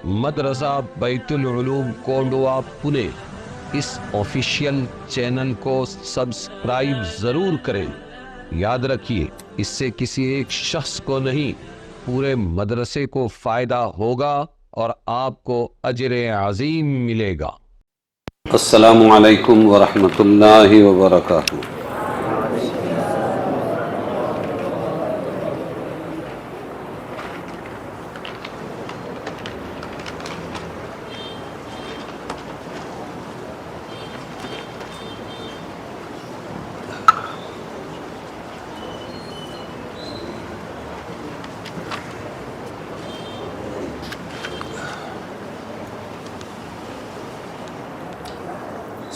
مدرسہ بیت العلوم کونڈوا پونے اس official channel کو سبسکرائب ضرور کریں۔ یاد رکھیے، اس سے کسی ایک شخص کو نہیں، پورے مدرسے کو فائدہ ہوگا اور آپ کو اجر عظیم ملے گا۔ السلام علیکم ورحمۃ اللہ وبرکاتہ۔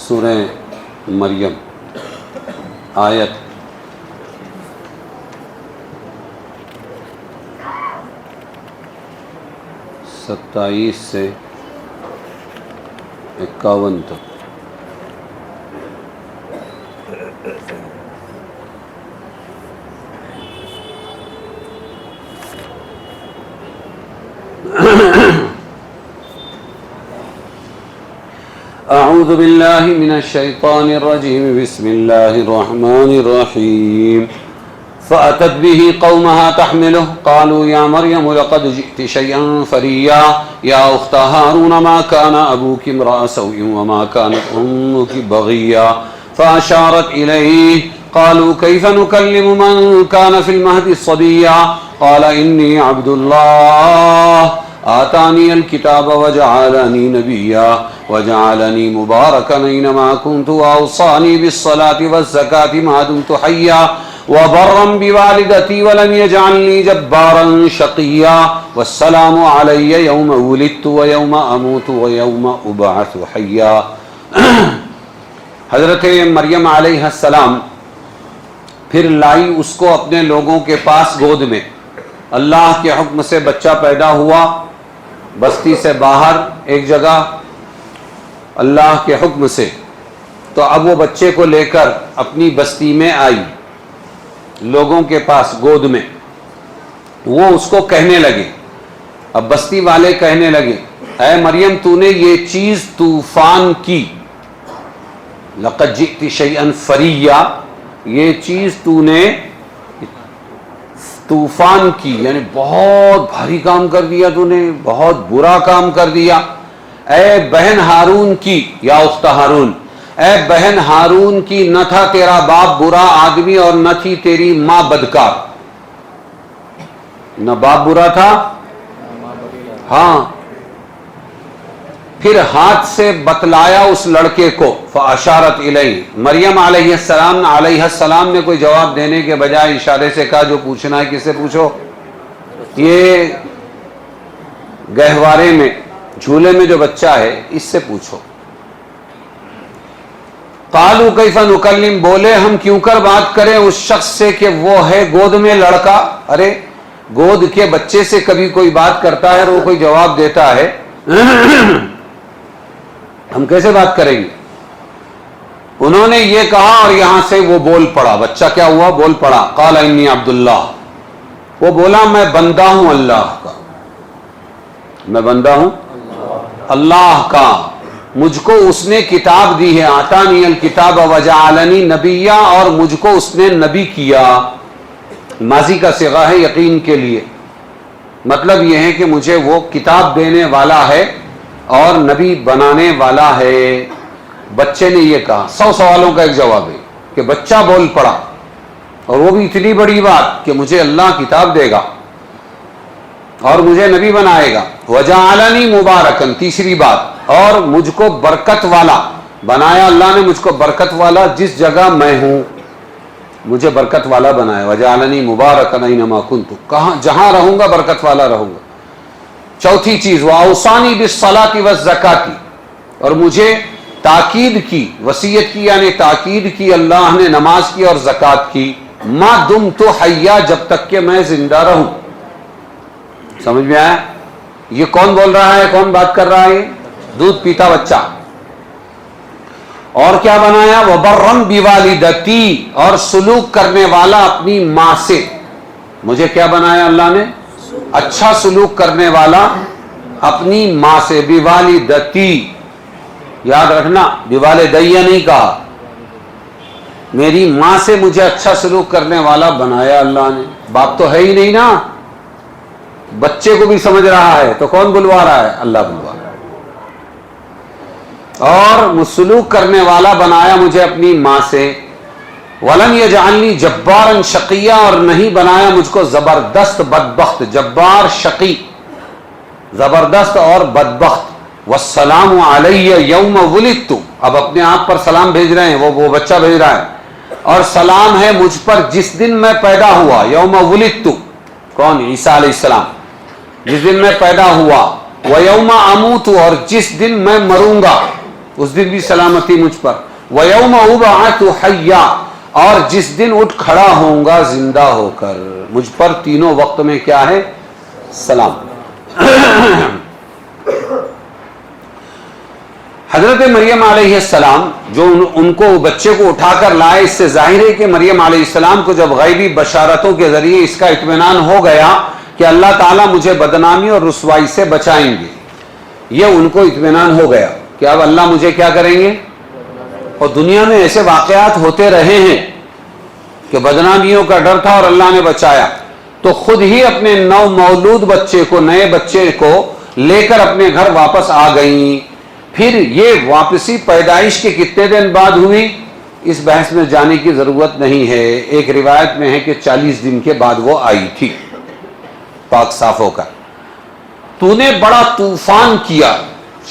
سورہ مریم آیت 27 سے 51 تک۔ اعوذ باللہ من الشیطان الرجیم، بسم اللہ الرحمن الرحیم۔ فأتت به قومها تحمله قالوا يا مريم لقد جئت شيئا فريا يا أخت هارون ما كان أبوك امرأ سوء وما كانت أمك بغيا فأشارت إليه قالوا كيف نكلم من كان في المهد صبيا قال إني عبد الله آتاني الكتاب وجعلني نبيا وجعلني مباركا أينما كنت وأوصاني بالصلاة والزكاة ما دمت حيا وبرا بوالدتي ولم يجعلني جبارا شقيا والسلام علي يوم ولدت ويوم أموت ويوم أبعث حيا۔ حضرت مریم علیہ السلام پھر لائی اس کو اپنے لوگوں کے پاس گود میں۔ اللہ کے حکم سے بچہ پیدا ہوا بستی سے باہر ایک جگہ، اللہ کے حکم سے۔ تو اب وہ بچے کو لے کر اپنی بستی میں آئی، لوگوں کے پاس گود میں۔ وہ اس کو کہنے لگے، اب بستی والے کہنے لگے، اے مریم تو نے یہ چیز طوفان کی، لقد جئت شیئا فریا، یہ چیز تو نے طوفان کی، یعنی بہت بھاری کام کر دیا، تو نے بہت برا کام کر دیا۔ اے بہن ہارون کی، یا اخت ہارون، اے بہن ہارون کی، نہ تھا تیرا باپ برا آدمی اور نہ تھی تیری ماں بدکار۔ نہ باپ برا تھا، ہاں۔ پھر ہاتھ سے بتلایا اس لڑکے کو، فاشارت الیہ، مریم علیہ السلام نے کوئی جواب دینے کے بجائے اشارے سے کہا جو پوچھنا ہے کس سے پوچھو، یہ گہوارے میں جھولے میں جو بچہ ہے اس سے پوچھو۔ قالوا کیف نکلم، بولے ہم کیوں کر بات کریں اس شخص سے کہ وہ ہے گود میں لڑکا۔ ارے گود کے بچے سے کبھی کوئی بات کرتا ہے اور وہ کوئی جواب دیتا ہے، ہم کیسے بات کریں گے؟ انہوں نے یہ کہا اور یہاں سے وہ بول پڑا، بچہ کیا ہوا؟ بول پڑا۔ قال انی عبد اللہ، وہ بولا میں بندہ ہوں اللہ کا، میں بندہ ہوں اللہ کا، مجھ کو اس نے کتاب دی ہے، آتانی الکتاب وجعلنی نبیا، اور مجھ کو اس نے نبی کیا۔ ماضی کا صیغہ ہے یقین کے لیے، مطلب یہ ہے کہ مجھے وہ کتاب دینے والا ہے اور نبی بنانے والا ہے۔ بچے نے یہ کہا، 100 سوالوں کا ایک جواب ہے کہ بچہ بول پڑا، اور وہ بھی اتنی بڑی بات کہ مجھے اللہ کتاب دے گا اور مجھے نبی بنائے گا۔ وجعلنی مبارکن، تیسری بات، اور مجھ کو برکت والا بنایا، اللہ نے مجھ کو برکت والا، جس جگہ میں ہوں مجھے برکت والا بنایا۔ وجعلنی مبارکن اینما کنت، کہاں جہاں رہوں گا برکت والا رہوں گا۔ چوتھی چیز، واوصانی بالصلاۃ والزکاۃ، اور مجھے تاکید کی، وصیت کی یعنی تاکید کی اللہ نے نماز کی اور زکوٰۃ کی، ما دمت حیا، جب تک کہ میں زندہ رہوں۔ سمجھ میں آیا؟ یہ کون بول رہا ہے، کون بات کر رہا ہے؟ دودھ پیتا بچہ۔ اور کیا بنایا؟ وبرم بوالدتی، اور سلوک کرنے والا اپنی ماں سے۔ مجھے کیا بنایا اللہ نے؟ اچھا سلوک کرنے والا اپنی ماں سے، بوالدتی، یاد رکھنا بوالدیہ نہیں کہا، میری ماں سے مجھے اچھا سلوک کرنے والا بنایا اللہ نے. باپ تو ہے ہی نہیں نا، بچے کو بھی سمجھ رہا ہے تو کون بلوا رہا ہے؟ اللہ بلوا رہا ہے. اور سلوک کرنے والا بنایا مجھے اپنی ماں سے. وَلَمْ يَجْعَلْنِي جَبَّارًا شَقِيًّا، اور نہیں بنایا مجھ کو زبردست بدبخت. جبار، شقی، زبردست اور بدبخت. وَالسَّلَامُ عَلَيَّ يَوْمَ وُلِدتُّ، اب اپنے آپ پر سلام بھیج رہے ہیں، وہ بچہ بھیج رہا ہے. اور سلام ہے مجھ پر جس دن میں پیدا ہوا. یوم ولدت، کون؟ عیسیٰ علیہ السلام، جس دن میں پیدا ہوا. وَيَوْمَ أَمُوتُ، اور جس دن میں مروں گا اس دن بھی سلامتی مجھ پر. وَيَوْمَ أُبْعَثُ حَيًّا، اور جس دن اٹھ کھڑا ہوں گا زندہ ہو کر. مجھ پر تینوں وقت میں کیا ہے؟ سلام. حضرت مریم علیہ السلام جو ان کو بچے کو اٹھا کر لائے، اس سے ظاہر ہے کہ مریم علیہ السلام کو جب غیبی بشارتوں کے ذریعے اس کا اطمینان ہو گیا کہ اللہ تعالیٰ مجھے بدنامی اور رسوائی سے بچائیں گے، یہ ان کو اطمینان ہو گیا کہ اب اللہ مجھے کیا کریں گے. اور دنیا میں ایسے واقعات ہوتے رہے ہیں کہ بدنامیوں کا ڈر تھا اور اللہ نے بچایا. تو خود ہی اپنے نو مولود بچے کو، نئے بچے کو لے کر اپنے گھر واپس آ گئیں. پھر یہ واپسی پیدائش کے کتنے دن بعد ہوئی، اس بحث میں جانے کی ضرورت نہیں ہے. ایک روایت میں ہے کہ 40 دن کے بعد وہ آئی تھی پاک صاف ہو کر. تو نے بڑا طوفان کیا.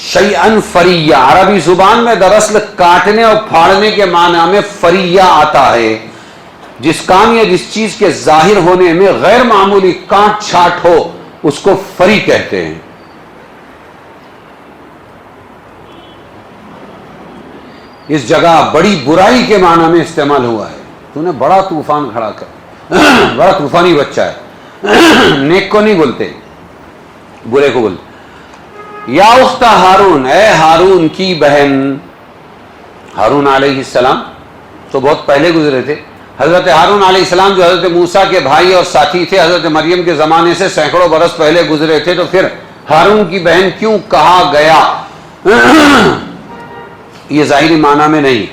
شیئن فریہ، عربی زبان میں دراصل کاٹنے اور پھاڑنے کے معنی میں فریہ آتا ہے. جس کام یا جس چیز کے ظاہر ہونے میں غیر معمولی کاٹ چھاٹ ہو اس کو فری کہتے ہیں. اس جگہ بڑی برائی کے معنی میں استعمال ہوا ہے. تو نے بڑا طوفان کھڑا کر، بڑا طوفانی بچہ ہے. نیک کو نہیں بولتے، برے کو بولتے. یا اخت ہارون، اے ہارون کی بہن. ہارون علیہ السلام تو بہت پہلے گزرے تھے. حضرت ہارون علیہ السلام جو حضرت موسیٰ کے بھائی اور ساتھی تھے، حضرت مریم کے زمانے سے سینکڑوں برس پہلے گزرے تھے. تو پھر ہارون کی بہن کیوں کہا گیا؟ یہ ظاہری معنی میں نہیں.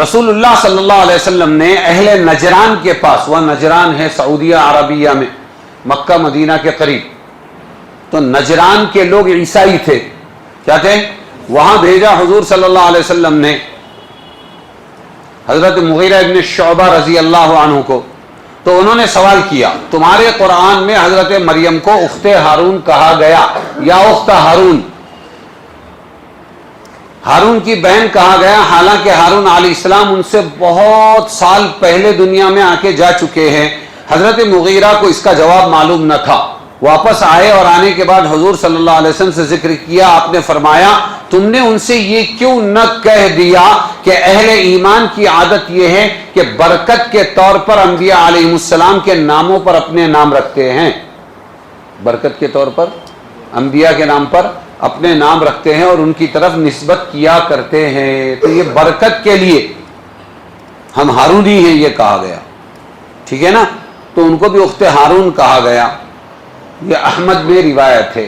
رسول اللہ صلی اللہ علیہ وسلم نے اہل نجران کے پاس، وہ نجران ہے سعودیہ عربیہ میں، مکہ مدینہ کے قریب. تو نجران کے لوگ عیسائی تھے، کیا تھے؟ وہاں بھیجا حضور صلی اللہ علیہ وسلم نے حضرت مغیرہ ابن شعبہ رضی اللہ عنہ کو. تو انہوں نے سوال کیا، تمہارے قرآن میں حضرت مریم کو اخت ہارون کہا گیا، یا اخت ہارون، ہارون کی بہن کہا گیا، حالانکہ ہارون علیہ السلام ان سے بہت سال پہلے دنیا میں آ کے جا چکے ہیں. حضرت مغیرہ کو اس کا جواب معلوم نہ تھا. واپس آئے اور آنے کے بعد حضور صلی اللہ علیہ وسلم سے ذکر کیا. آپ نے فرمایا، تم نے ان سے یہ کیوں نہ کہہ دیا کہ اہل ایمان کی عادت یہ ہے کہ برکت کے طور پر انبیاء علیہ السلام کے ناموں پر اپنے نام رکھتے ہیں. برکت کے طور پر انبیاء کے نام پر اپنے نام رکھتے ہیں اور ان کی طرف نسبت کیا کرتے ہیں. تو یہ برکت کے لیے ہم ہارونی ہیں یہ کہا گیا، ٹھیک ہے نا. تو ان کو بھی اخت ہارون کہا گیا. یہ احمد میں روایت ہے.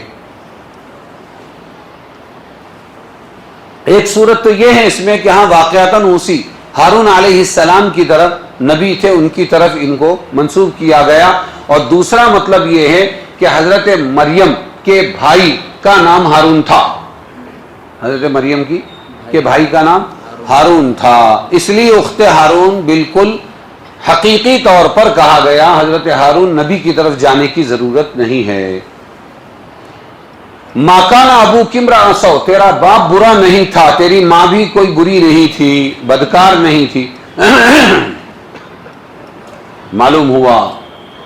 ایک صورت تو یہ ہے اس میں کہ ہاں واقعتاً اسی ہارون علیہ السلام کی طرف نبی تھے، ان کی طرف ان کو منسوب کیا گیا. اور دوسرا مطلب یہ ہے کہ حضرت مریم کے بھائی کا نام ہارون تھا. حضرت مریم کی کے بھائی کا نام ہارون تھا، اس لیے اخت ہارون بالکل حقیقی طور پر کہا گیا. حضرت ہارون نبی کی طرف جانے کی ضرورت نہیں ہے. ما کان ابوک امرأ سوء، تیرا باپ برا نہیں تھا، تیری ماں بھی کوئی بری نہیں تھی، بدکار نہیں تھی. معلوم ہوا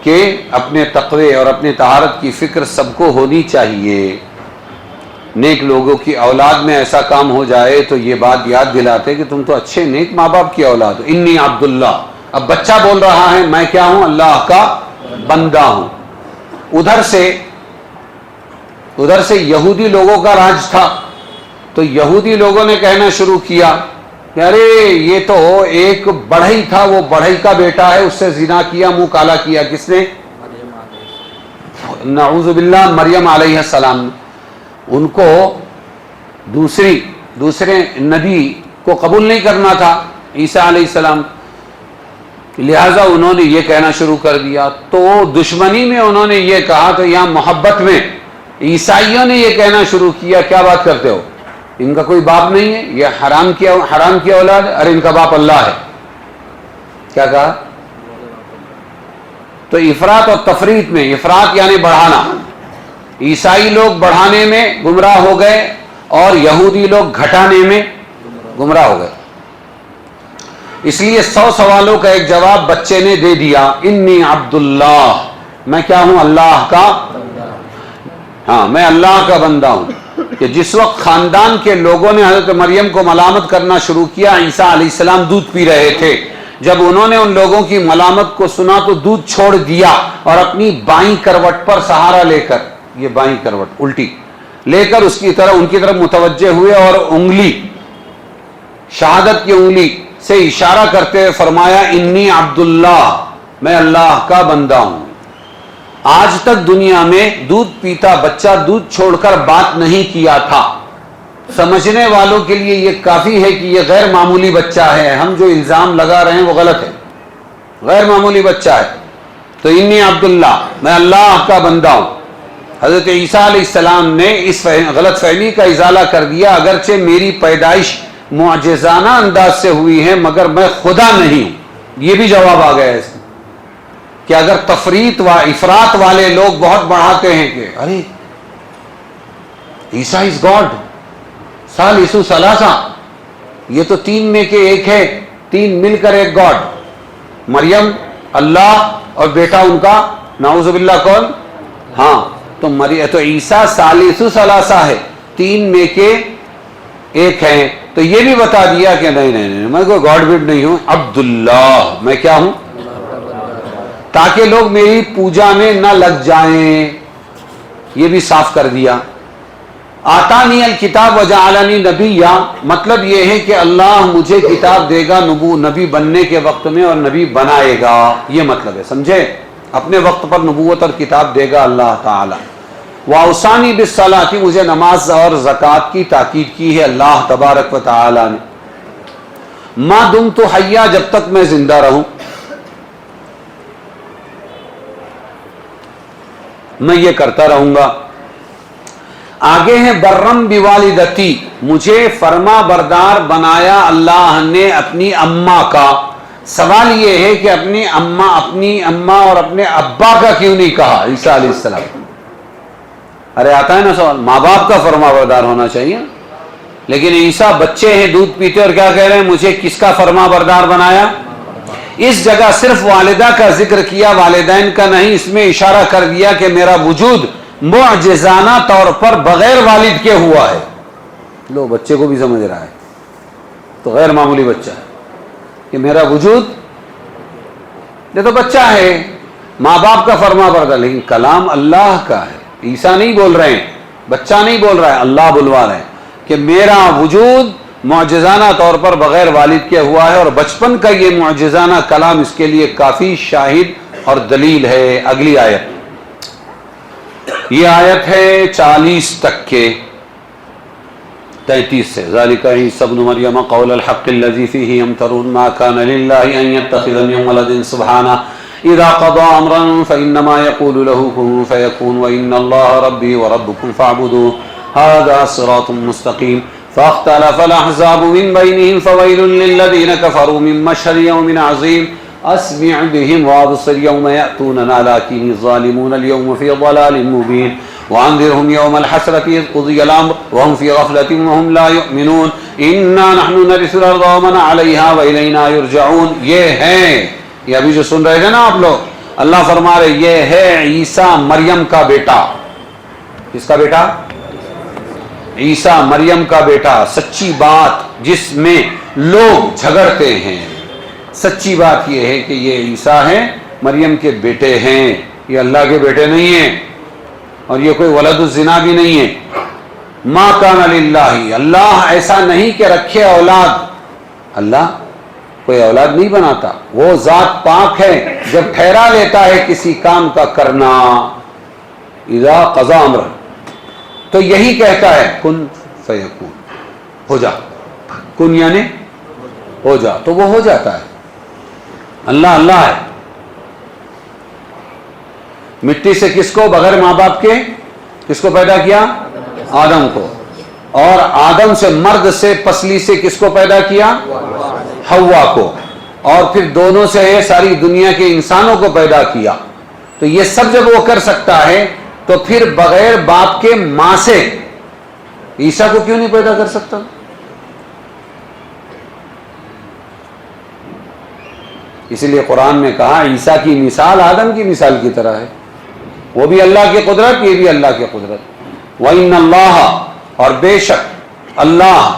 کہ اپنے تقوی اور اپنے طہارت کی فکر سب کو ہونی چاہیے. نیک لوگوں کی اولاد میں ایسا کام ہو جائے تو یہ بات یاد دلاتے کہ تم تو اچھے نیک ماں باپ کی اولاد ہو. انی عبداللہ، اب بچہ بول رہا ہے میں کیا ہوں؟ اللہ کا بندہ ہوں. ادھر سے یہودی لوگوں کا راج تھا. تو یہودی لوگوں نے کہنا شروع کیا کہ ارے یہ تو ایک بڑھئی تھا، وہ بڑھئی کا بیٹا ہے، اس سے زنا کیا، منہ کالا کیا. کس نے؟ نعوذ باللہ مریم علیہ السلام ان کو دوسرے نبی کو قبول نہیں کرنا تھا عیسیٰ علیہ السلام، لہذا انہوں نے یہ کہنا شروع کر دیا. تو دشمنی میں انہوں نے یہ کہا، تو یہاں محبت میں عیسائیوں نے یہ کہنا شروع کیا، کیا بات کرتے ہو، ان کا کوئی باپ نہیں ہے، یہ حرام کی اولاد ہے، ارے ان کا باپ اللہ ہے. کیا کہا؟ تو افراط اور تفریط میں، افراط یعنی بڑھانا، عیسائی لوگ بڑھانے میں گمراہ ہو گئے اور یہودی لوگ گھٹانے میں گمراہ ہو گئے. اس لیے 100 سوالوں کا ایک جواب بچے نے دے دیا، انی عبداللہ، میں کیا ہوں؟ اللہ کا، ہاں میں اللہ کا بندہ ہوں. کہ جس وقت خاندان کے لوگوں نے حضرت مریم کو ملامت کرنا شروع کیا، عیسیٰ علیہ السلام دودھ پی رہے تھے، جب انہوں نے ان لوگوں کی ملامت کو سنا تو دودھ چھوڑ دیا اور اپنی بائیں کروٹ پر سہارا لے کر، یہ بائیں کروٹ الٹی لے کر ان کی طرف متوجہ ہوئے اور انگلی، شہادت کی انگلی سے اشارہ کرتے ہوئے فرمایا، انی عبداللہ، میں اللہ کا بندہ ہوں. آج تک دنیا میں دودھ پیتا بچہ دودھ چھوڑ کر بات نہیں کیا تھا. سمجھنے والوں کے لیے یہ کافی ہے کہ یہ غیر معمولی بچہ ہے، ہم جو الزام لگا رہے ہیں وہ غلط ہے، غیر معمولی بچہ ہے. تو انی عبداللہ، میں اللہ کا بندہ ہوں. حضرت عیسیٰ علیہ السلام نے اس غلط فہمی کا ازالہ کر دیا، اگرچہ میری پیدائش معجزانہ انداز سے ہوئی ہے مگر میں خدا نہیں ہوں. یہ بھی جواب آ گیا ہے کہ اگر تفریط و افراط والے لوگ بہت بڑھاتے ہیں کہ ارے عیسیٰ از گاڈ، ثالث ثلاثہ، یہ تو 3 میں کے ایک ہے، 3 مل کر ایک گاڈ، مریم اللہ اور بیٹا ان کا نعوذ باللہ کون؟ ہاں تو عیسیٰ ثالث ثلاثہ ہے، 3 میں کے ایک ہیں. تو یہ بھی بتا دیا کہ نہیں میں کوئی گاڈ بٹ نہیں ہوں، عبداللہ، میں کیا ہوں، تاکہ لوگ میری پوجا میں نہ لگ جائیں. یہ بھی صاف کر دیا. آتانی الکتاب وجعلنی نبیا، مطلب یہ ہے کہ اللہ مجھے کتاب دے گا نبی بننے کے وقت میں اور نبی بنائے گا، یہ مطلب ہے، سمجھے؟ اپنے وقت پر نبوت اور کتاب دے گا اللہ تعالی. واوصانی بالصلاۃ، مجھے نماز اور زکوٰۃ کی تاکید کی ہے اللہ تبارک و تعالی نے. ما دمت حیا، جب تک میں زندہ رہوں میں یہ کرتا رہوں گا. آگے ہیں برم بوالدتی، مجھے فرما بردار بنایا اللہ نے اپنی اماں کا. سوال یہ ہے کہ اپنی اماں اور اپنے ابا کا کیوں نہیں کہا عیسیٰ علیہ السلام؟ ارے آتا ہے نا سوال، ماں باپ کا فرما بردار ہونا چاہیے، لیکن عیسیٰ بچے ہیں، دودھ پیتے، اور کیا کہہ رہے ہیں، مجھے کس کا فرما بردار بنایا؟ اس جگہ صرف والدہ کا ذکر کیا، والدین کا نہیں. اس میں اشارہ کر دیا کہ میرا وجود معجزانہ طور پر بغیر والد کے ہوا ہے. لو بچے کو بھی سمجھ رہا ہے، تو غیر معمولی بچہ ہے کہ میرا وجود، یہ تو بچہ ہے، ماں باپ کا فرما بردار، لیکن کلام اللہ کا ہے. عیسیٰ نہیں بول رہے ہیں، بچہ نہیں بول رہا ہے، اللہ بلوا رہے ہیں کہ میرا وجود معجزانہ طور پر بغیر والد کے ہوا ہے. اور بچپن کا یہ معجزانہ کلام اس کے لیے کافی شاہد اور دلیل ہے. اگلی آیت، یہ آیت ہے 40 تک کے 33 سے. ذالک عیسی ابن مریم قول الحق الذی فیہ یمترون ما کان للہ ان یتخذ من ولد سبحانہ اذا قضى امرا فانما يقول له كن فيكون وان الله ربي وربكم فاعبدوه هذا صراط مستقيم. فاختلف الاحزاب من بينهم فويل للذين كفروا من مشهد يوم عظيم. اسمع بهم وابصر يوم ياتوننا لكن الظالمون اليوم في ضلال مبين. وانذرهم يوم الحسرة اذ قضي الامر وهم في غفلة وهم لا يؤمنون. انا نحن نرث الارض ومن عليها والينا يرجعون. یہ ابھی جو سن رہے تھے نا آپ لوگ، اللہ فرما رہے یہ ہے عیسیٰ مریم کا بیٹا. کس کا بیٹا؟ عیسیٰ مریم کا بیٹا. سچی بات جس میں لوگ جھگڑتے ہیں، سچی بات یہ ہے کہ یہ عیسیٰ ہیں، مریم کے بیٹے ہیں، یہ اللہ کے بیٹے نہیں ہیں، اور یہ کوئی ولد الزنا بھی نہیں ہے. ما کان للہ، اللہ ایسا نہیں کہ رکھے اولاد، اللہ کوئی اولاد نہیں بناتا. وہ ذات پاک ہے، جب ٹھہرا لیتا ہے کسی کام کا کرنا، اذا قضا امرا، تو یہی کہتا ہے کن فیکون، ہو جا، کن یعنی ہو جا، تو وہ ہو جاتا ہے۔ اللہ اللہ ہے۔ مٹی سے کس کو بغیر ماں باپ کے کس کو پیدا کیا؟ آدم کو، اور آدم سے مرد سے پسلی سے کس کو پیدا کیا؟ حوا کو، اور پھر دونوں سے یہ ساری دنیا کے انسانوں کو پیدا کیا۔ تو یہ سب جب وہ کر سکتا ہے تو پھر بغیر باپ کے ماں سے عیسیٰ کو کیوں نہیں پیدا کر سکتا؟ اسی لیے قرآن میں کہا عیسیٰ کی مثال آدم کی مثال کی طرح ہے، وہ بھی اللہ کی قدرت، یہ بھی اللہ کی قدرت۔ وَإِنَّ اللَّهَ، اور بے شک اللہ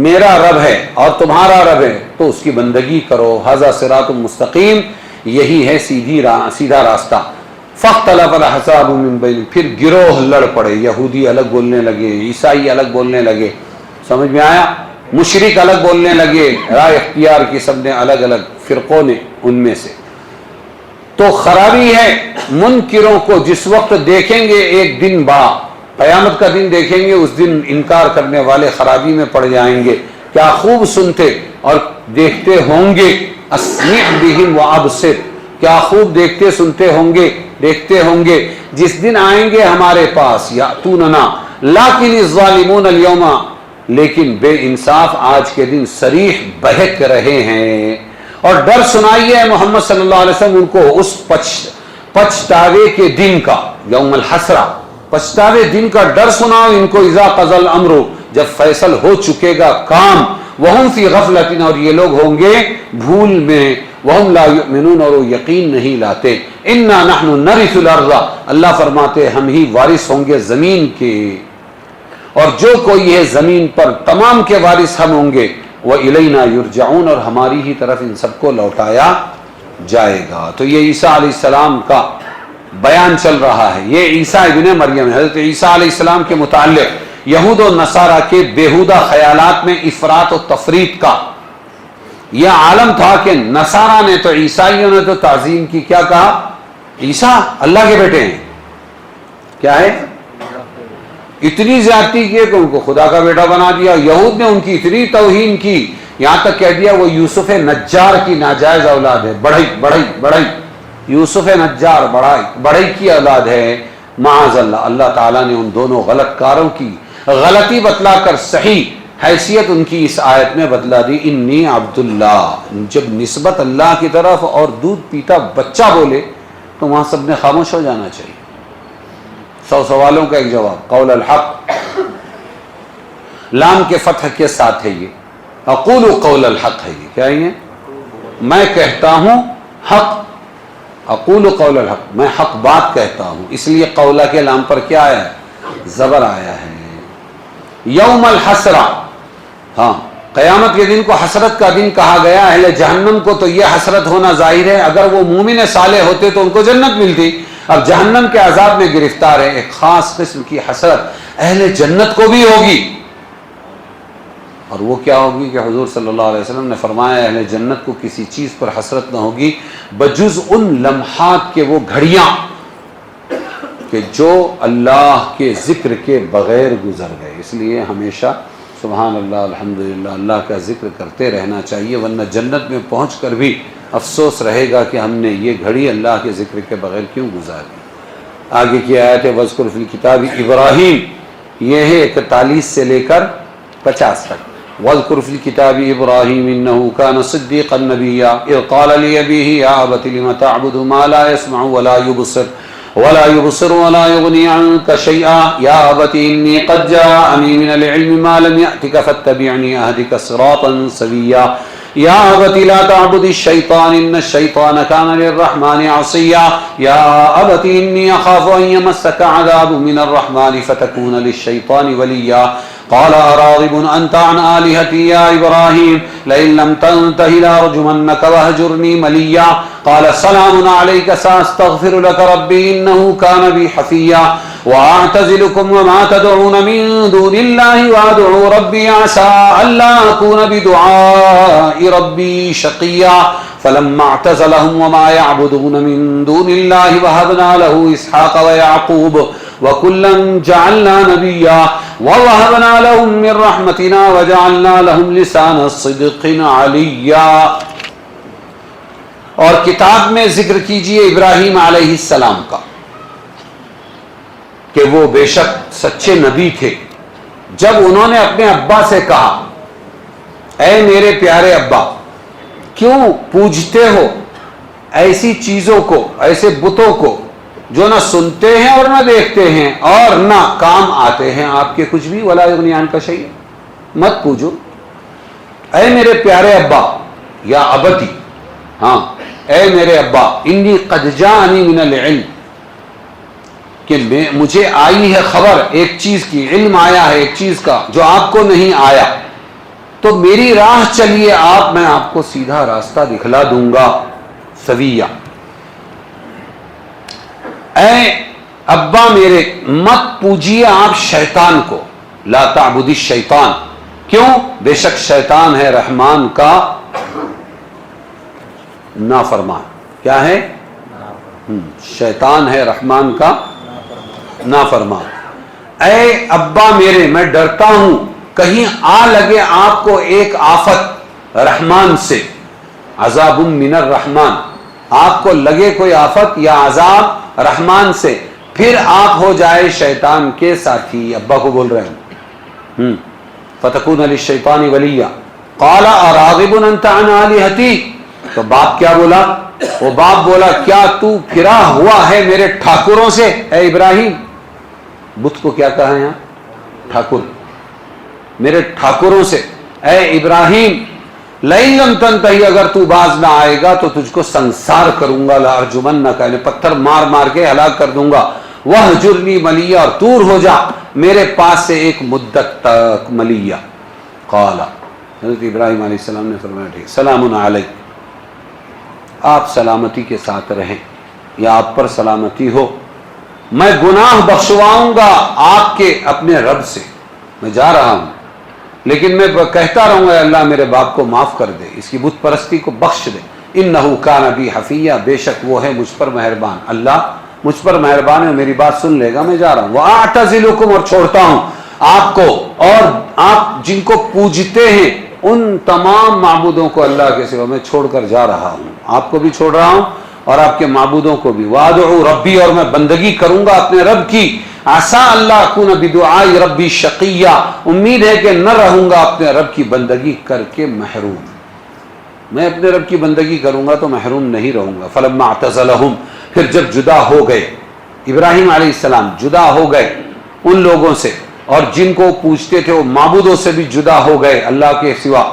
میرا رب ہے اور تمہارا رب ہے، تو اس کی بندگی کرو۔ ھذا صراط مستقیم، یہی ہے سیدھا راستہ۔ فاختلف الاحزاب من بین، پھر گروہ لڑ پڑے، یہودی الگ بولنے لگے، عیسائی الگ بولنے لگے، سمجھ میں آیا؟ مشرک الگ بولنے لگے، رائے اختیار کی سب نے الگ الگ فرقوں نے ان میں سے۔ تو خرابی ہے منکروں کو جس وقت دیکھیں گے ایک دن بڑا، قیامت کا دن دیکھیں گے، اس دن انکار کرنے والے خرابی میں پڑ جائیں گے۔ کیا خوب سنتے اور دیکھتے ہوں گے، اسمع بہم وابصر، کیا خوب دیکھتے سنتے ہوں گے، دیکھتے ہوں گے، جس دن آئیں گے ہمارے پاس یاتوننا، لیکن الظالمون اليوم، لیکن بے انصاف آج کے دن صریح بہک رہے ہیں۔ اور ڈر سنائیے محمد صلی اللہ علیہ وسلم ان کو اس پچھتاوے کے دن کا، یوم الحسرہ، پچھتاوے دن کا ڈر سناؤ ان کو، اذا قضى الامر، جب فیصل ہو چکے گا کام، وہم فی غفلۃ، اور یہ لوگ ہوں گے بھول میں، وہم لا یؤمنون، اور وہ یقین نہیں لاتے۔ انا نحن نرث الارض، اللہ فرماتے ہم ہی وارث ہوں گے زمین کے، اور جو کوئی ہے زمین پر تمام کے وارث ہم ہوں گے۔ وَإِلَيْنَا يُرْجَعُونَ، اور ہماری ہی طرف ان سب کو لوٹایا جائے گا۔ تو یہ عیسیٰ علیہ السلام کا بیان چل رہا ہے، یہ عیسیٰ ابن مریم، حضرت عیسیٰ علیہ السلام کے متعلق یہود و نصارہ کے بیہودہ خیالات میں افراط و تفریط کا یہ عالم تھا کہ نصارہ نے تو، عیسائیوں نے تو تعظیم کی، کیا کہا؟ عیسیٰ اللہ کے بیٹے ہیں، کیا ہے؟ اتنی زیادتی کی کہ ان کو خدا کا بیٹا بنا دیا۔ یہود نے ان کی اتنی توہین کی، یہاں تک کہہ دیا وہ یوسف نجار کی ناجائز اولاد ہے، بڑھئی یوسف نجار بڑھئی کی اولاد ہے، معاذ اللہ۔ اللہ تعالیٰ نے ان دونوں غلط کاروں کی غلطی بتلا کر صحیح حیثیت ان کی اس آیت میں بدلا دی، انی عبداللہ۔ جب نسبت اللہ کی طرف اور دودھ پیتا بچہ بولے تو وہاں سب نے خاموش ہو جانا چاہیے۔ 100 سوالوں کا ایک جواب، قول الحق، لام کے فتح کے ساتھ ہے یہ، اقول قول الحق ہے یہ، کیا ہے یہ؟ میں کہتا ہوں حق، اقول قول الحق، میں حق بات کہتا ہوں، اس لیے قولہ کے لام پر کیا آیا ہے؟ زبر آیا ہے۔ یوم الحسرہ، ہاں قیامت کے دن کو حسرت کا دن کہا گیا۔ اہل جہنم کو تو یہ حسرت ہونا ظاہر ہے، اگر وہ مومن صالح ہوتے تو ان کو جنت ملتی، اب جہنم کے عذاب میں گرفتار ہے، ایک خاص قسم کی حسرت اہل جنت کو بھی ہوگی۔ اور وہ کیا ہوگی کہ حضور صلی اللہ علیہ وسلم نے فرمایا اہل جنت کو کسی چیز پر حسرت نہ ہوگی بجز ان لمحات کے وہ گھڑیاں کہ جو اللہ کے ذکر کے بغیر گزر گئے۔ اس لیے ہمیشہ سبحان اللہ الحمدللہ اللہ کا ذکر کرتے رہنا چاہیے، ورنہ جنت میں پہنچ کر بھی افسوس رہے گا کہ ہم نے یہ گھڑی اللہ کے ذکر کے بغیر کیوں گزاری۔ آگے کی آیت ہے وَاذْكُرْ فِي الْكِتَابِ ابراہیم، یہ ہے 41 سے لے کر 50 تک۔ وَاذْكُرْ فِي الْكِتَابِ إِبْرَاهِيمَ إِنَّهُ كَانَ صِدِّيقًا نَبِيًّا إِذْ قَالَ لِأَبِيهِ يَا أَبَتِ لِمَ تَعْبُدُ مَا لَا يَسْمَعُ وَلَا يُبْصِرُ وَلَا يُغْنِي عَنكَ شَيْئًا يَا أَبَتِ إِنِّي قَدْ جَاءَنِي مِنَ الْعِلْمِ مَا لَمْ يَأْتِكَ فَاتَّبِعْنِي أَهْدِكَ صِرَاطًا سَوِيًّا يَا أَبَتِ لَا تَعْبُدِ الشَّيْطَانَ إِنَّ الشَّيْطَانَ كَانَ لِلرَّحْمَنِ عَصِيًّا يَا أَبَتِ إِنِّي أَخَافُ أَن يَمَسَّكَ عَذَابٌ مِّنَ الرَّحْمَنِ فَتَكُونَ لِلشَّيْطَانِ وَلِيًّا قال أراغب أنت عن آلهتي يا إبراهيم لئن لم تنته لأرجمنك واهجرني مليا قال سلام عليك سأستغفر لك ربي إنه كان بي حفيا وأعتزلكم وما تدعون من دون الله وأدعو ربي عسى ألا أكون بدعاء ربي شقيا فلما اعتزلهم وما يعبدون من دون الله وهبنا له اسحاق ويعقوب وكلا جعلنا نبيا ووهبنا لهم من رحمتنا وجعلنا لهم لسان صدق عليا. اور کتاب میں ذکر کیجئے ابراہیم علیہ السلام کا کہ وہ بے شک سچے نبی تھے. جب انہوں نے اپنے ابا سے کہا اے میرے پیارے ابا کیوں پوجتے ہو ایسی چیزوں کو, ایسے بتوں کو جو نہ سنتے ہیں اور نہ دیکھتے ہیں اور نہ کام آتے ہیں آپ کے کچھ بھی, ولا یغنی عنک شیئا, مت پوجو. اے میرے پیارے ابا یا ابتی, ہاں اے میرے ابا, انی قد جاءنی من العلم, کہ مجھے آئی ہے خبر ایک چیز کی, علم آیا ہے ایک چیز کا جو آپ کو نہیں آیا, تو میری راہ چلیے آپ, میں آپ کو سیدھا راستہ دکھلا دوں گا. سویہ, اے ابا میرے مت پوجیے آپ شیطان کو, لا تعبدی الشیطان, کیوں؟ بے شک شیطان ہے رحمان کا نافرمان. کیا ہے؟ شیطان ہے رحمان کا نافرمان. اے ابا میرے میں ڈرتا ہوں کہیں آ لگے آپ کو ایک آفت رحمان سے, عذاب من الرحمان, آپ کو لگے کوئی آفت یا عذاب رحمان سے, پھر آپ ہو جائے شیطان کے ساتھی. ابا کو بول رہے ہیں فتکون للشیطان ولیا قال اراغب انت عن آلہتی. تو باپ کیا بولا؟ وہ باپ بولا کیا تو پھرا ہوا ہے میرے ٹھاکروں سے اے ابراہیم. بت کو کیا کہا ہے یہاں؟ ٹھاکر. میرے ٹھاکروں سے اے ابراہیم, لئن لم تنتہی, اگر تو باز نہ آئے گا تو تجھ کو سنسار کروں گا, لارجمنک, یعنی پتھر مار مار کے ہلاک کر دوں گا. وہجرنی ملیہ, اور دور ہو جا میرے پاس سے ایک مدت تک ملیہ. قال, حضرت ابراہیم علیہ السلام نے فرمایا ٹھیک, سلام علیک, آپ سلامتی کے ساتھ رہیں یا آپ پر سلامتی ہو, میں گناہ بخشواؤں گا آپ کے اپنے رب سے. میں جا رہا ہوں لیکن میں کہتا رہوں گا اللہ میرے باپ کو معاف کر دے, اس کی بت پرستی کو بخش دے. انہ کان بی حفیہ, بے شک وہ ہے مجھ پر مہربان, اللہ مجھ پر مہربان ہے, میری بات سن لے گا, میں جا رہا ہوں. واعتزلکم, اور چھوڑتا ہوں آپ کو اور آپ جن کو پوجتے ہیں ان تمام معبودوں کو اللہ کے سوا میں چھوڑ کر جا رہا ہوں, آپ کو بھی چھوڑ رہا ہوں اور آپ کے معبودوں کو بھی. وادعو ربی, اور میں بندگی کروں گا اپنے رب کی. عسیٰ اللہ اکون بدعاء ربی شقیہ, امید ہے کہ نہ رہوں گا اپنے رب کی بندگی کر کے محروم. میں اپنے رب کی بندگی کروں گا تو محروم نہیں رہوں گا. فلما اعتزلہم, پھر جب جدا ہو گئے ابراہیم علیہ السلام, جدا ہو گئے ان لوگوں سے اور جن کو پوچھتے تھے وہ معبودوں سے بھی جدا ہو گئے اللہ کے سوا.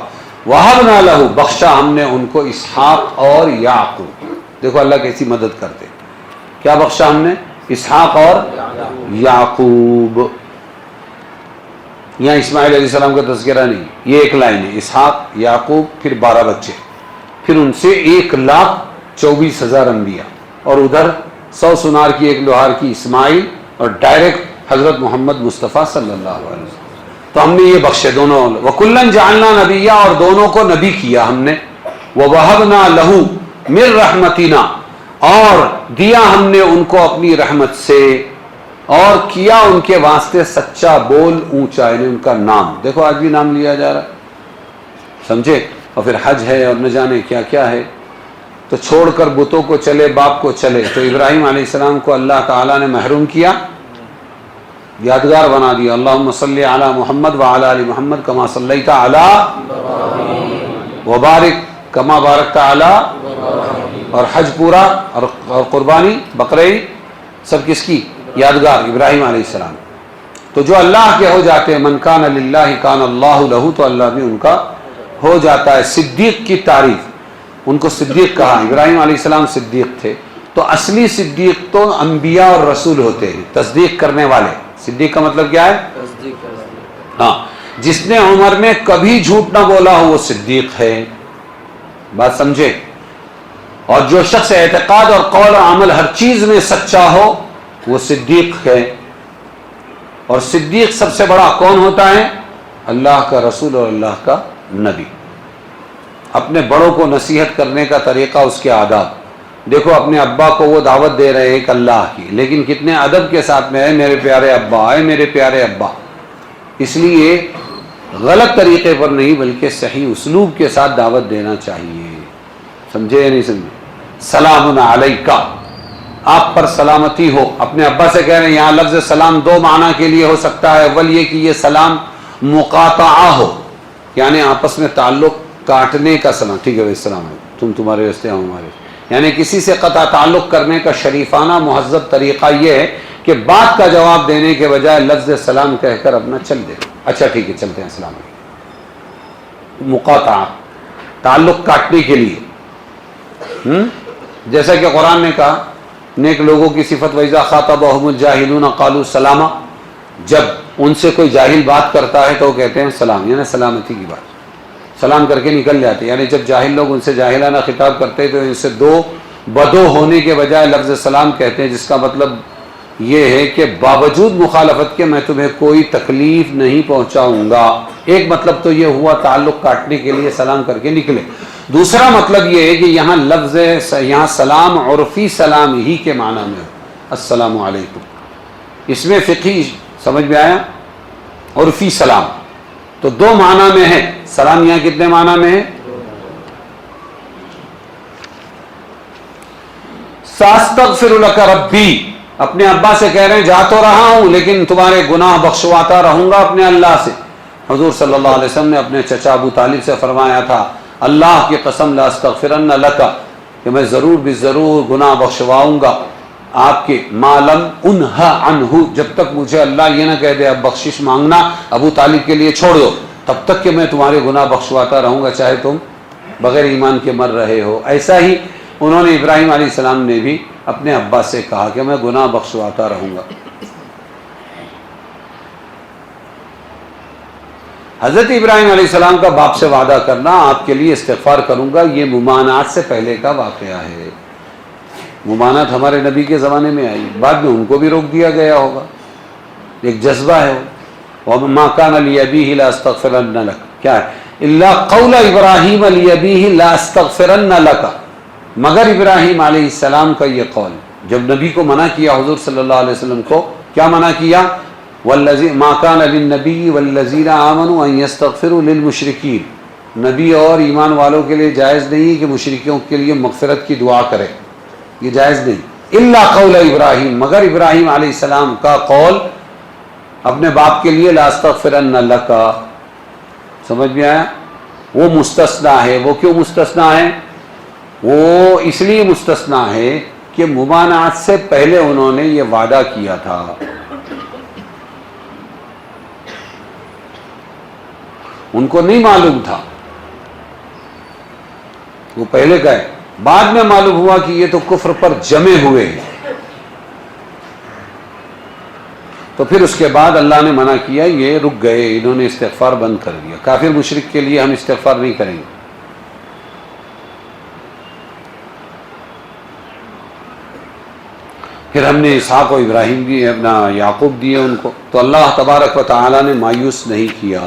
وَهَبْنَا لَهُ, بخشا ہم نے ان کو اسحاق اور یعقوب. دیکھو اللہ کیسی مدد کرتے, کیا بخشا ہم نے؟ اسحاق اور یعقوب. یہاں اسماعیل علیہ السلام کا تذکرہ نہیں, یہ ایک لائن ہے, اسحاق یعقوب, پھر 12 بچے, پھر ان سے 1,24,000 انبیاء, اور ادھر 100 سنار کی 1 لوہار کی اسماعیل, اور ڈائریکٹ حضرت محمد مصطفیٰ صلی اللہ علیہ وسلم. تو ہم نے یہ بخشے دونوں. وَكُلًّا جَعَلْنَا نَبِيًّا, اور دونوں کو نبی کیا ہم نے. وَوَهَبْنَا لَهُ مِن رَحْمَتِنَا, اور دیا ہم نے ان کو اپنی رحمت سے, اور کیا ان کے واسطے سچا بول اونچا, یعنی ان کا نام. دیکھو آج بھی نام لیا جا رہا ہے, سمجھے, اور پھر حج ہے اور نہ جانے کیا کیا ہے. تو چھوڑ کر بتوں کو چلے, باپ کو چلے. تو ابراہیم علیہ السلام کو اللہ تعالیٰ نے محروم کیا, یادگار بنا دیا. اللہم صلی علی محمد وعلی آل محمد کما صلیت علی وبارک کما بارکت علی, اور حج پورا اور قربانی بقرعید سب کس کی؟ یادگار ابراہیم علیہ السلام. تو جو اللہ کے ہو جاتے ہیں, من کان للہ کان اللہ لہ, تو اللہ بھی ان کا ہو جاتا ہے. صدیق کی تعریف, ان کو صدیق کہا. ابراہیم علیہ السلام صدیق تھے, تو اصلی صدیق تو انبیاء اور رسول ہوتے ہیں, تصدیق کرنے والے. صدیق کا مطلب کیا ہے؟ ہاں, جس نے عمر میں کبھی جھوٹ نہ بولا ہو وہ صدیق ہے. بات سمجھے؟ اور جو شخص اعتقاد اور قول اور عمل ہر چیز میں سچا ہو وہ صدیق ہے. اور صدیق سب سے بڑا کون ہوتا ہے؟ اللہ کا رسول اور اللہ کا نبی. اپنے بڑوں کو نصیحت کرنے کا طریقہ، اس کے آداب. دیکھو اپنے ابا کو وہ دعوت دے رہے ہیں ایک اللہ کی، لیکن کتنے ادب کے ساتھ میں، اے میرے پیارے ابا، اے میرے پیارے ابا. اس لیے غلط طریقے پر نہیں بلکہ صحیح اسلوب کے ساتھ دعوت دینا چاہیے. سمجھے یا نہیں سمجھے؟ سلام علیکہ، آپ پر سلامتی ہو. اپنے ابا سے کہہ رہے ہیں. یہاں لفظ سلام دو معنی کے لیے ہو سکتا ہے. اول یہ کہ یہ سلام مقاطعہ ہو، یعنی آپس میں تعلق کاٹنے کا سلام. ٹھیک ہے بھائی، السلام علیکم، تم تمہارے راستے ہم ہمارے، یعنی کسی سے قطع تعلق کرنے کا شریفانہ مہذب طریقہ یہ ہے کہ بات کا جواب دینے کے بجائے لفظ سلام کہہ کر اپنا چل دے. اچھا ٹھیک ہے چلتے ہیں، السلام علیکم. مقاطعہ، تعلق کاٹنے کے لیے. جیسا کہ قرآن نے کہا نیک لوگوں کی صفت، وَإِذَا خَاطَبَهُمُ الْجَاهِلُونَ قَالُوا سَلَامًا، جب ان سے کوئی جاہل بات کرتا ہے تو وہ کہتے ہیں سلام، یعنی سلامتی کی بات، سلام کر کے نکل جاتے. یعنی جب جاہل لوگ ان سے جاہلانہ خطاب کرتے تو ان سے دو بدو ہونے کے بجائے لفظ سلام کہتے ہیں، جس کا مطلب یہ ہے کہ باوجود مخالفت کے میں تمہیں کوئی تکلیف نہیں پہنچاؤں گا. ایک مطلب تو یہ ہوا تعلق کاٹنے کے لیے سلام کر کے نکلے. دوسرا مطلب یہ ہے کہ یہاں سلام عرفی سلام ہی کے معنی میں السلام علیکم. اس میں فقہی سمجھ میں آیا؟ عرفی سلام تو دو معنی میں ہے. سلام یہاں کتنے معنی میں ہے؟ ساستغفر لک ربی، اپنے ابا سے کہہ رہے ہیں جا تو رہا ہوں لیکن تمہارے گناہ بخشواتا رہوں گا اپنے اللہ سے. حضور صلی اللہ علیہ وسلم نے اپنے چچا ابو طالب سے فرمایا تھا اللہ کی قسم لاستغفرن لک، کہ میں ضرور بھی ضرور گناہ بخشواؤں گا آپ کے، ما لم انہا عنہ، جب تک مجھے اللہ یہ نہ کہہ دے اب بخشش مانگنا ابو طالب کے لیے چھوڑ دو، تب تک کہ میں تمہارے گناہ بخشواتا رہوں گا چاہے تم بغیر ایمان کے مر رہے ہو. ایسا ہی انہوں نے ابراہیم علیہ السلام نے بھی اپنے ابا سے کہا کہ میں گناہ بخشواتا رہوں گا. حضرت ابراہیم علیہ السلام کا باپ سے وعدہ کرنا آپ کے لیے استغفار کروں گا، یہ ممانعت سے پہلے کا واقعہ ہے. ممانعت ہمارے نبی کے زمانے میں آئی، بعد میں ان کو بھی روک دیا گیا ہوگا. ایک جذبہ ہے وَمَا كَانَ لِأَبِيهِ لَأَسْتَغْفِرَنَّ لَكَ، کیا ہے؟ إِلَّا قَوْلَ إِبْرَاهِيمَ لِأَبِيهِ لَأَسْتَغْفِرَنَّ لَكَ، مگر ابراہیم علیہ السلام کا یہ قول جب نبی کو منع کیا حضور صلی اللہ علیہ وسلم کو، کیا منع کیا؟ مَا كَانَ لِلنَّبِيِّ وَالَّذِينَ آمَنُوا أَن يَسْتَغْفِرُوا لِلْمُشْرِكِينَ، نبی اور ایمان والوں کے لیے جائز نہیں کہ مشرکیوں کے لیے مغفرت کی دعا کرے، یہ جائز نہیں. الا قول ابراہیم، مگر ابراہیم علیہ السلام کا قول اپنے باپ کے لیے لاستغفرن لک. سمجھ میں آیا؟ وہ مستثنا ہے. وہ کیوں مستثنا ہے؟ وہ اس لیے مستثنا ہے کہ ممانعت سے پہلے انہوں نے یہ وعدہ کیا تھا. ان کو نہیں معلوم تھا، وہ پہلے گئے، بعد میں معلوم ہوا کہ یہ تو کفر پر جمے ہوئے ہیں. تو پھر اس کے بعد اللہ نے منع کیا، یہ رک گئے، انہوں نے استغفار بند کر دیا. کافر مشرک کے لیے ہم استغفار نہیں کریں گے. پھر ہم نے اسحاق و ابراہیم دیے، اپنا یعقوب دیے ان کو. تو اللہ تبارک و تعالی نے مایوس نہیں کیا.